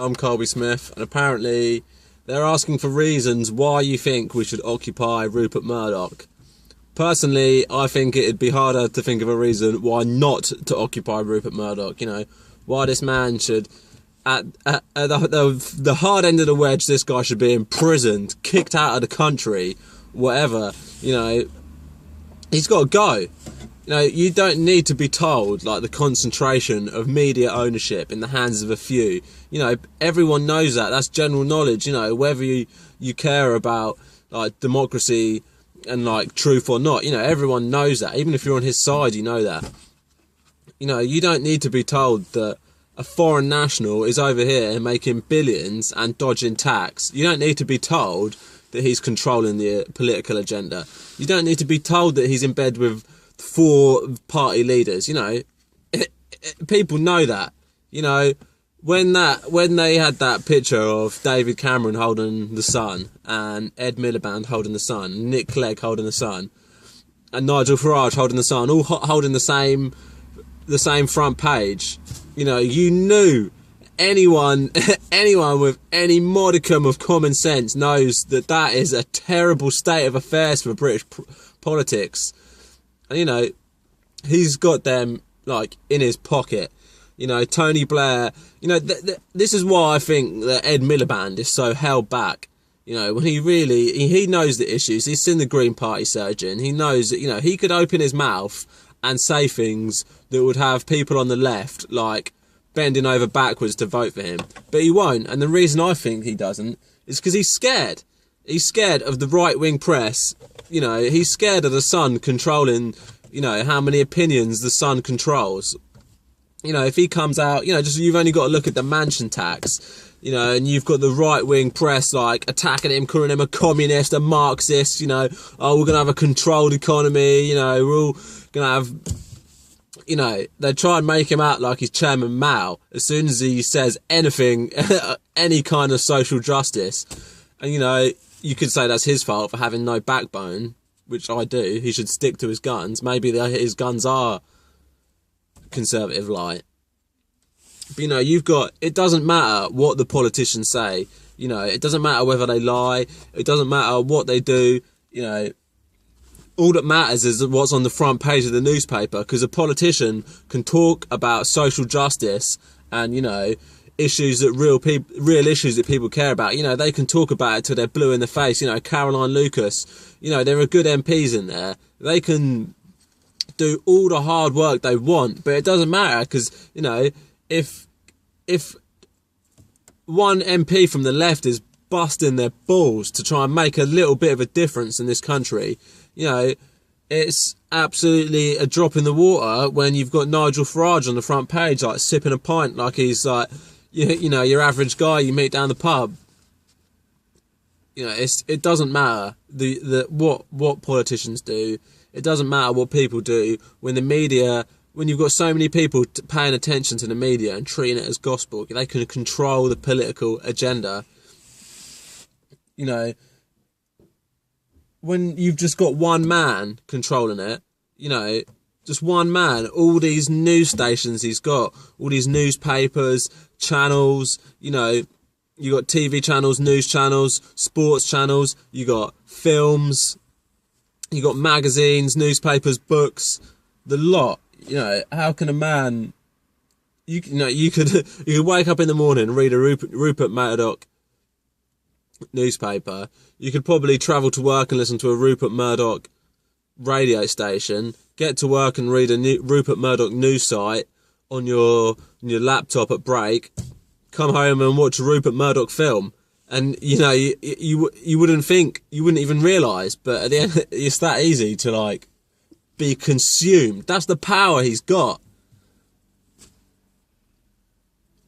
I'm Colby Smith, and apparently they're asking for reasons why you think we should occupy Rupert Murdoch. Personally, I think it'd be harder to think of a reason why not to occupy Rupert Murdoch. You know, why this man should, at the hard end of the wedge, this guy should be imprisoned, kicked out of the country, whatever. You know, he's got to go. You know, you don't need to be told, like, the concentration of media ownership in the hands of a few. You know, everyone knows that. That's general knowledge, you know, whether you care about, like, democracy and, like, truth or not. You know, everyone knows that. Even if you're on his side, you know that. You know, you don't need to be told that a foreign national is over here making billions and dodging tax. You don't need to be told that he's controlling the political agenda. You don't need to be told that he's in bed with 4 party leaders. You know, people know that. You know, when they had that picture of David Cameron holding the Sun and Ed Miliband holding the Sun, Nick Clegg holding the Sun, and Nigel Farage holding the Sun, all holding the same front page, you know, you knew anyone with any modicum of common sense knows that is a terrible state of affairs for British politics. And, you know, he's got them, like, in his pocket. You know, Tony Blair, you know, this is why I think that Ed Miliband is so held back. You know, when he knows the issues. He's seen the Green Party surgeon. He knows that, you know, he could open his mouth and say things that would have people on the left, like, bending over backwards to vote for him. But he won't. And the reason I think he doesn't is because he's scared. He's scared of the right-wing press. You know, he's scared of the Sun controlling, you know, how many opinions the Sun controls. You know, if he comes out, you know, just you've only got to look at the mansion tax, you know, and you've got the right-wing press, like, attacking him, calling him a communist, a Marxist, you know, oh, we're going to have a controlled economy, you know, we're all going to have, you know, they try and make him out like he's Chairman Mao as soon as he says anything, any kind of social justice. And, you know, you could say that's his fault for having no backbone, which I do. He should stick to his guns. Maybe his guns are conservative light. But, you know, it doesn't matter what the politicians say. You know, it doesn't matter whether they lie. It doesn't matter what they do. You know, all that matters is what's on the front page of the newspaper, because a politician can talk about social justice and, you know, issues that real issues that people care about. You know, they can talk about it till they're blue in the face. You know, Caroline Lucas, you know, there are good MPs in there. They can do all the hard work they want, but it doesn't matter because, you know, if one MP from the left is busting their balls to try and make a little bit of a difference in this country, you know, it's absolutely a drop in the water when you've got Nigel Farage on the front page, like, sipping a pint like he's, like, you know, your average guy you meet down the pub. You know, it doesn't matter what politicians do. It doesn't matter what people do when the media, when you've got so many people paying attention to the media and treating it as gospel. They can control the political agenda. You know, when you've just got one man controlling it, you know, just one man, all these news stations he's got, all these newspapers, channels, you know, you got TV channels, news channels, sports channels, you got films, you got magazines, newspapers, books, the lot. You know, how can a man, you could wake up in the morning and read a Rupert Murdoch newspaper. You could probably travel to work and listen to a Rupert Murdoch radio station, get to work and read a Rupert Murdoch news site on your laptop at break, come home and watch a Rupert Murdoch film. And, you know, you wouldn't think, you wouldn't even realise, but at the end, it's that easy to, like, be consumed. That's the power he's got.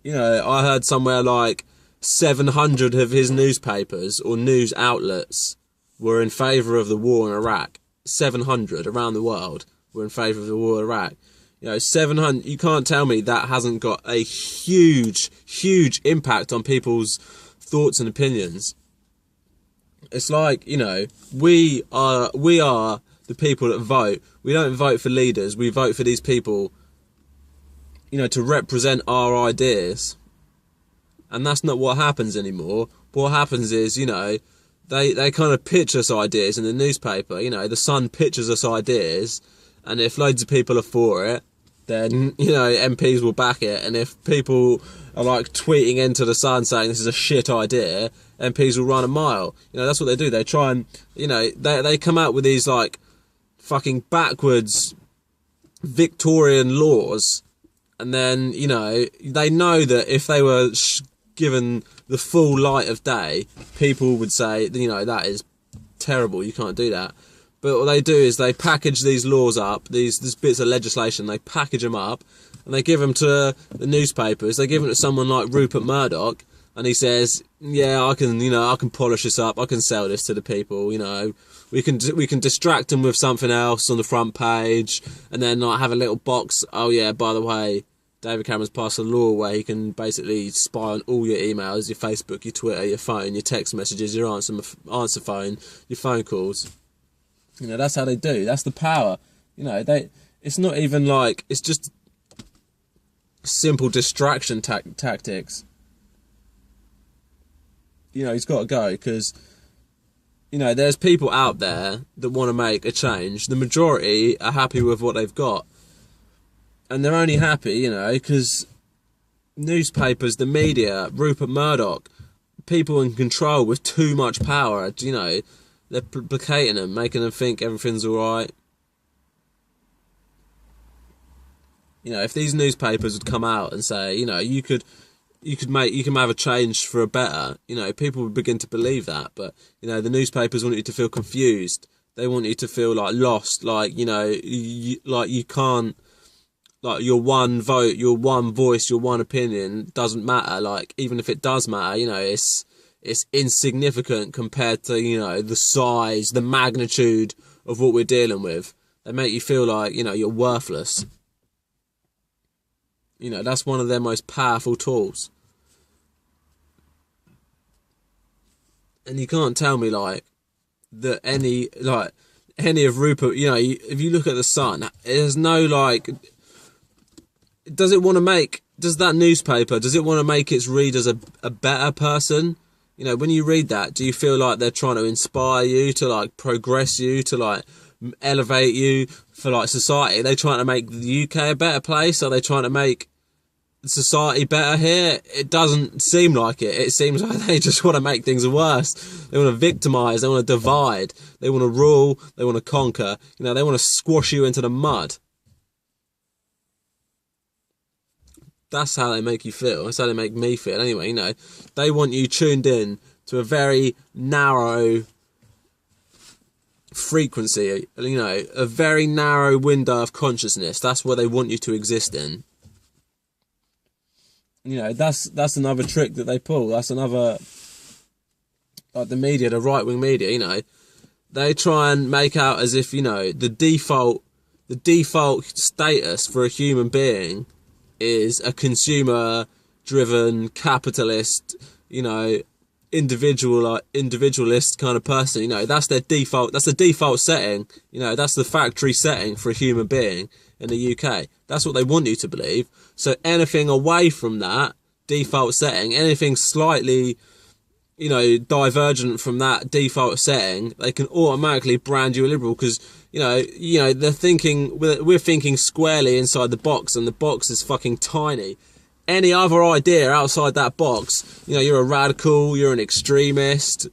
You know, I heard somewhere like 700 of his newspapers or news outlets were in favour of the war in Iraq. 700 around the world were in favour of the war in Iraq. You know, 700, you can't tell me that hasn't got a huge, huge impact on people's thoughts and opinions. It's like, you know, we are the people that vote. We don't vote for leaders. We vote for these people, you know, to represent our ideas. And that's not what happens anymore. What happens is, you know, they kind of pitch us ideas in the newspaper. You know, the Sun pitches us ideas, and if loads of people are for it, then, you know, MPs will back it. And if people are like tweeting into the Sun saying this is a shit idea, MPs will run a mile. You know, that's what they do. They try and, you know, they come out with these like fucking backwards Victorian laws, and then, you know, they know that if they were given the full light of day, people would say, you know, that is terrible, you can't do that. But what they do is they package these laws up, these bits of legislation, they package them up, and they give them to the newspapers. They give them to someone like Rupert Murdoch, and he says, yeah, I can polish this up, I can sell this to the people, you know. We can distract them with something else on the front page, and then like have a little box. Oh yeah, by the way, David Cameron's passed a law where he can basically spy on all your emails, your Facebook, your Twitter, your phone, your text messages, your answer phone, your phone calls. You know, that's how they do. That's the power. You know, it's not even like, it's just simple distraction tactics. You know, he's got to go because, you know, there's people out there that want to make a change. The majority are happy with what they've got. And they're only happy, you know, because newspapers, the media, Rupert Murdoch, people in control with too much power, you know, they're placating them, making them think everything's alright. You know, if these newspapers would come out and say, you know, you can have a change for a better, you know, people would begin to believe that. But, you know, the newspapers want you to feel confused. They want you to feel like lost, like, you know, you can't, like, your one vote, your one voice, your one opinion doesn't matter. Like, even if it does matter, you know, it's insignificant compared to, you know, the size, the magnitude of what we're dealing with. They make you feel like, you know, you're worthless. You know, that's one of their most powerful tools. And you can't tell me, like, that any of Rupert, you know, if you look at the Sun, there's no, like, does that newspaper, does it want to make its readers a better person? You know, when you read that, do you feel like they're trying to inspire you, to, like, progress you, to, like, elevate you for, like, society? Are they trying to make the UK a better place? Are they trying to make society better here? It doesn't seem like it. It seems like they just want to make things worse. They want to victimise, they want to divide, they want to rule, they want to conquer. You know, they want to squash you into the mud. That's how they make you feel. That's how they make me feel. Anyway, you know, they want you tuned in to a very narrow frequency, you know, a very narrow window of consciousness. That's what they want you to exist in. You know, that's another trick that they pull. That's another, like, the media, the right-wing media, you know, they try and make out as if, you know, the default status for a human being is a consumer-driven, capitalist, you know, individualist kind of person. You know, that's their default. That's the default setting. You know, that's the factory setting for a human being in the UK. That's what they want you to believe. So anything away from that default setting, anything slightly, you know, divergent from that default setting, they can automatically brand you a liberal because, you know, they're thinking, we're thinking squarely inside the box, and the box is fucking tiny. Any other idea outside that box, you know, you're a radical, you're an extremist,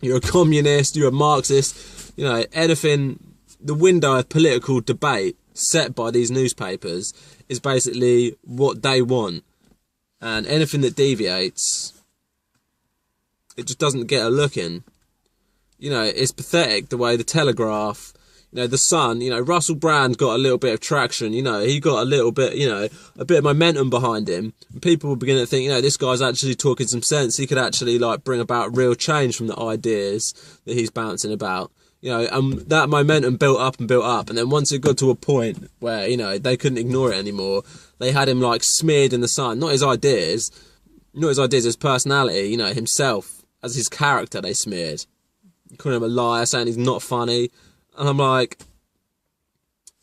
you're a communist, you're a Marxist, you know, anything, the window of political debate set by these newspapers is basically what they want. And anything that deviates, it just doesn't get a look in. You know, it's pathetic the way the Telegraph, you know, the Sun, you know, Russell Brand got a little bit of traction, you know, he got a little bit, you know, a bit of momentum behind him. And people will begin to think, you know, this guy's actually talking some sense. He could actually, like, bring about real change from the ideas that he's bouncing about. You know, and that momentum built up. And then once it got to a point where, you know, they couldn't ignore it anymore, they had him, like, smeared in the Sun. Not his ideas, his personality, you know, himself, as his character, they smeared. Calling him a liar, saying he's not funny. And I'm like,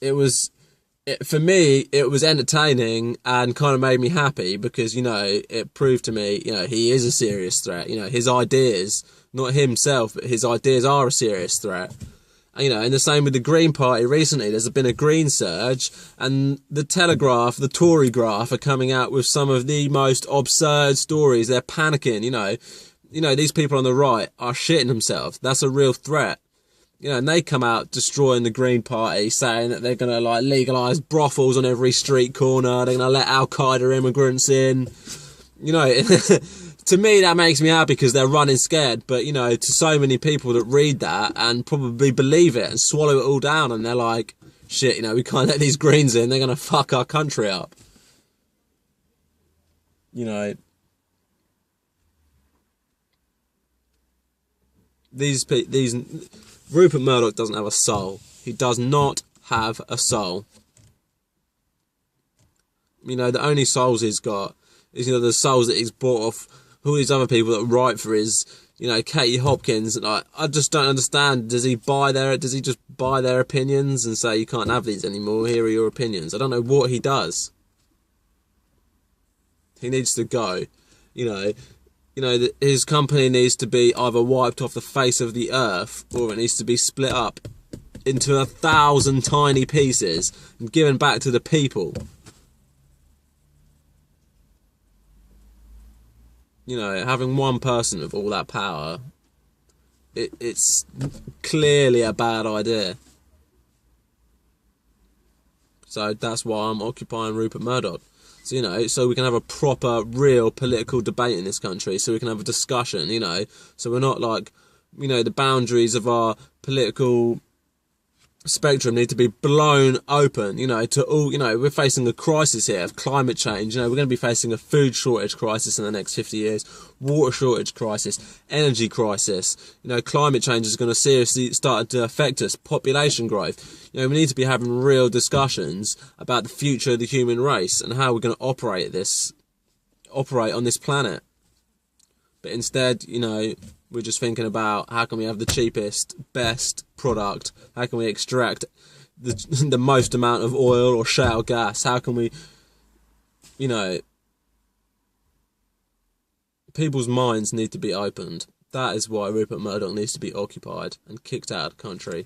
it was for me, it was entertaining and kind of made me happy because, you know, it proved to me, you know, he is a serious threat. You know, his ideas, not himself, but his ideas are a serious threat. You know, and the same with the Green Party recently. There's been a green surge, and the Telegraph, the Tory graph, are coming out with some of the most absurd stories. They're panicking, you know, these people on the right are shitting themselves. That's a real threat. You know, and they come out destroying the Green Party, saying that they're going to, like, legalise brothels on every street corner. They're going to let Al-Qaeda immigrants in. You know, to me, that makes me happy because they're running scared. But, you know, to so many people that read that and probably believe it and swallow it all down, and they're like, shit, you know, we can't let these Greens in. They're going to fuck our country up. You know, these Rupert Murdoch doesn't have a soul. He does not have a soul. You know, the only souls he's got is, you know, the souls that he's bought off all these other people that write for his, you know, Katie Hopkins. Like, I just don't understand. Does he just buy their opinions and say, you can't have these anymore, here are your opinions? I don't know what he does. He needs to go. You know, his company needs to be either wiped off the face of the earth, or it needs to be split up into 1,000 tiny pieces and given back to the people. You know, having one person with all that power, it's clearly a bad idea. So that's why I'm occupying Rupert Murdoch. So, you know, so we can have a proper, real political debate in this country, so we can have a discussion, you know, so we're not like, you know, the boundaries of our political spectrum need to be blown open, you know, to all, you know, we're facing a crisis here of climate change. You know, we're going to be facing a food shortage crisis in the next 50 years, water shortage crisis, energy crisis. You know, climate change is going to seriously start to affect us, population growth. You know, we need to be having real discussions about the future of the human race and how we're going to operate on this planet. But instead, you know, we're just thinking about how can we have the cheapest, best product? How can we extract the most amount of oil or shale gas? How can we, you know, people's minds need to be opened. That is why Rupert Murdoch needs to be occupied and kicked out of the country.